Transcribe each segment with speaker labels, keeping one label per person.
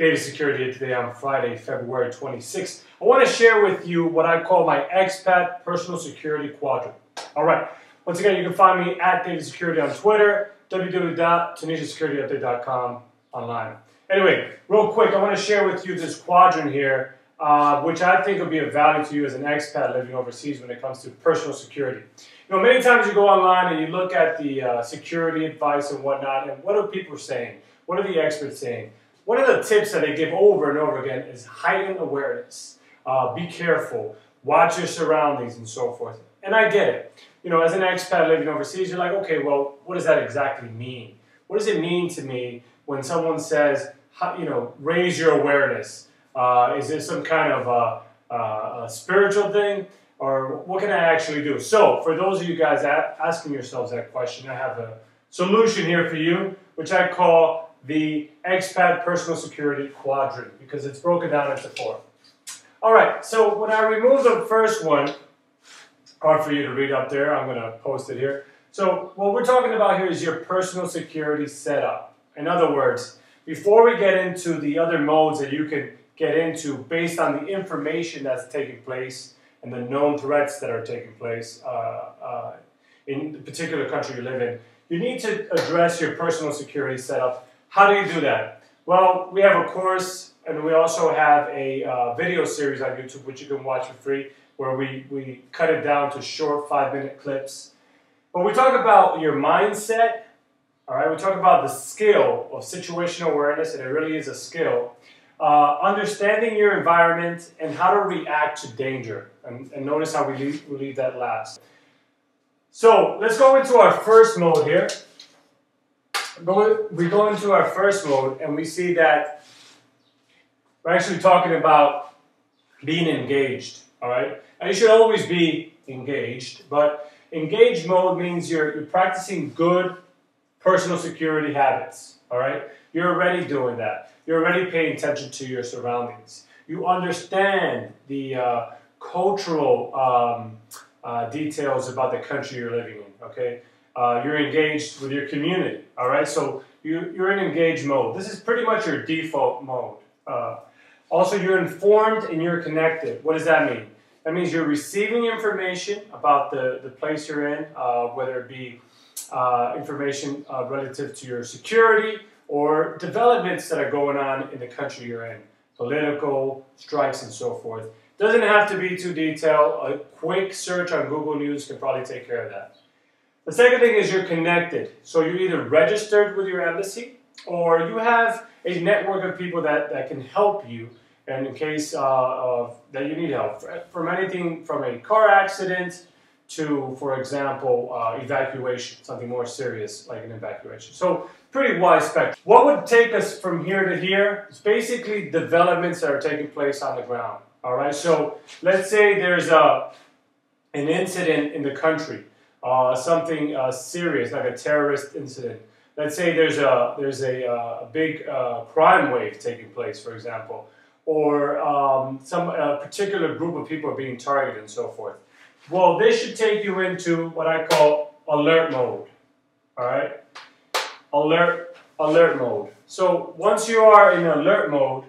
Speaker 1: Data Security today on Friday, February 26th. I want to share with you what I call my expat personal security quadrant. All right. Once again, you can find me at Data Security on Twitter, www.tunisiasecurityupdate.com online. Anyway, real quick, I want to share with you this quadrant here, which I think will be of value to you as an expat living overseas when it comes to personal security. You know, many times you go online and you look at the security advice and whatnot, and what are people saying? What are the experts saying? One of the tips that they give over and over again is heightened awareness. Be careful, watch your surroundings and so forth. And I get it. You know, as an expat living overseas, you're like, okay, well, what does that exactly mean? What does it mean to me when someone says, you know, raise your awareness? Is this some kind of a spiritual thing? Or what can I actually do? So, for those of you guys asking yourselves that question, I have a solution here for you, which I call the expat personal security quadrant, because it's broken down into 4. All right, so when I remove the first one, hard for you to read up there, I'm going to post it here. So what we're talking about here is your personal security setup. In other words, before we get into the other modes that you can get into based on the information that's taking place and the known threats that are taking place in the particular country you live in, you need to address your personal security setup. How do you do that? Well, we have a course, and we also have a video series on YouTube, which you can watch for free, where we cut it down to short 5-minute clips. But we talk about your mindset, all right? We talk about the skill of situational awareness, and it really is a skill. Understanding your environment and how to react to danger. And notice how we leave that last. So let's go into our first mode here. We go into our first mode and we see that we're actually talking about being engaged, all right? Now, you should always be engaged, but engaged mode means you're practicing good personal security habits, all right? You're already doing that. You're already paying attention to your surroundings. You understand the cultural details about the country you're living in, okay? You're engaged with your community, all right? So you're in engaged mode. This is pretty much your default mode. Also, you're informed and you're connected. What does that mean? That means you're receiving information about the place you're in, whether it be information relative to your security or developments that are going on in the country you're in, political, strikes, and so forth. Doesn't have to be too detailed. A quick search on Google News can probably take care of that. The second thing is you're connected. So you're either registered with your embassy or you have a network of people that can help you and in case that you need help. From anything from a car accident to, for example, evacuation, something more serious like an evacuation. So pretty wide spectrum. What would take us from here to here is basically developments that are taking place on the ground. All right, so let's say there's an incident in the country. Something serious, like a terrorist incident. Let's say there's a big crime wave taking place, for example, or some particular group of people are being targeted and so forth. Well, this should take you into what I call alert mode. All right, alert mode. So once you are in alert mode,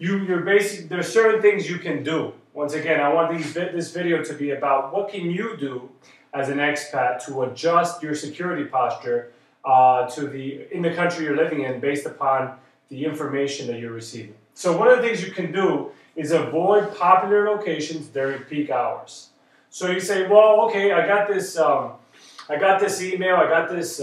Speaker 1: there's certain things you can do. Once again, I want this video to be about what can you do as an expat to adjust your security posture in the country you're living in based upon the information that you're receiving. So one of the things you can do is avoid popular locations during peak hours. So you say, well, okay, I got this email, I got this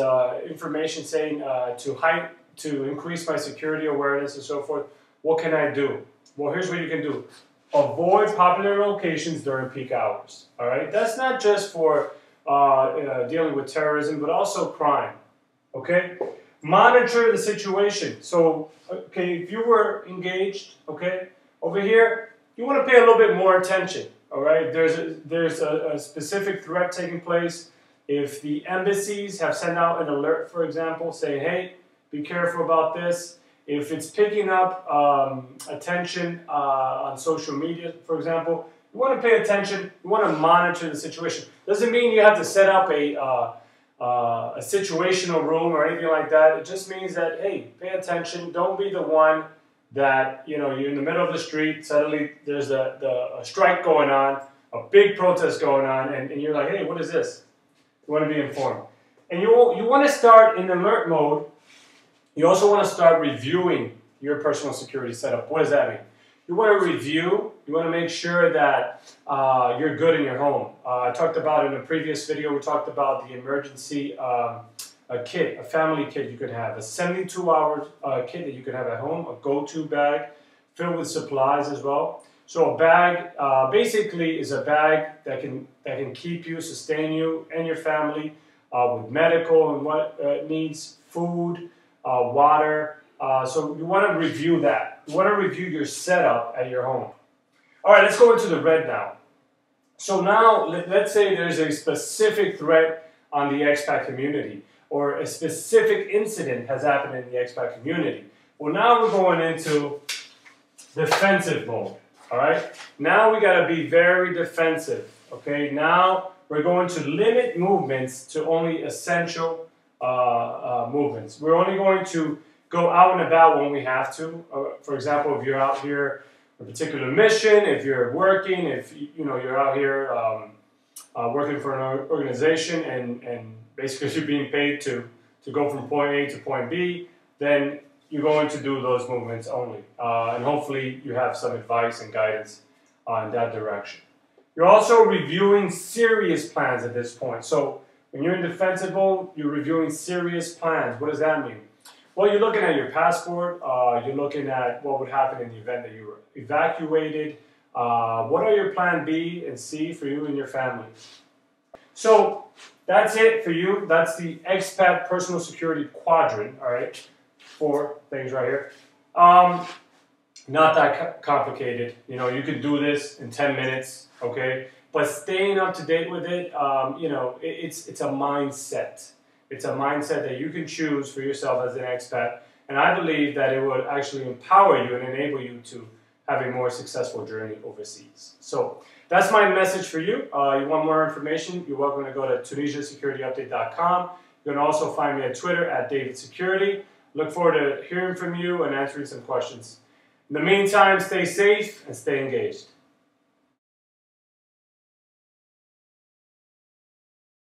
Speaker 1: information saying to increase my security awareness and so forth. What can I do? Well, here's what you can do. Avoid popular locations during peak hours. All right, that's not just for dealing with terrorism, but also crime. Okay, monitor the situation. So, okay, if you were engaged, okay, over here, you want to pay a little bit more attention. All right, there's a specific threat taking place. If the embassies have sent out an alert, for example, saying, hey, be careful about this. If it's picking up attention on social media, for example, you want to pay attention. You want to monitor the situation. Doesn't mean you have to set up a situational room or anything like that. It just means that, hey, pay attention. Don't be the one that, you know, you're in the middle of the street, suddenly there's a strike going on, a big protest going on, and you're like, hey, what is this? You want to be informed. And you want to start in alert mode. You also want to start reviewing your personal security setup. What does that mean? You want to review, you want to make sure that you're good in your home. I talked about in a previous video, we talked about the emergency kit, a family kit you could have, a 72-hour kit that you could have at home, a go-to bag filled with supplies as well. So a bag basically is a bag that can keep you, sustain you and your family with medical and what it needs, food, water. So you want to review that. You want to review your setup at your home. All right, let's go into the red now. So now, let's say there's a specific threat on the expat community, or a specific incident has happened in the expat community. Well, now we're going into defensive mode, all right? Now we got to be very defensive, okay? Now we're going to limit movements to only essential movements. We're only going to go out and about when we have to. For example, if you're out here on a particular mission, if you're working, if you know you're out here working for an organization and basically you're being paid to go from point A to point B, then you're going to do those movements only. And hopefully you have some advice and guidance in that direction. You're also reviewing serious plans at this point. So when you're in defensive mode, you're reviewing serious plans. What does that mean? Well, you're looking at your passport. You're looking at what would happen in the event that you were evacuated. What are your plan B and C for you and your family? So that's it for you. That's the expat personal security quadrant. All right, 4 things right here. Not that complicated. You know, you could do this in 10 minutes. Okay, but staying up to date with it, you know, it's a mindset. It's a mindset that you can choose for yourself as an expat, and I believe that it would actually empower you and enable you to have a more successful journey overseas. So that's my message for you. You want more information, you're welcome to go to TunisiaSecurityUpdate.com. You can also find me on Twitter at DavidSecurity. Look forward to hearing from you and answering some questions. In the meantime, stay safe and stay engaged.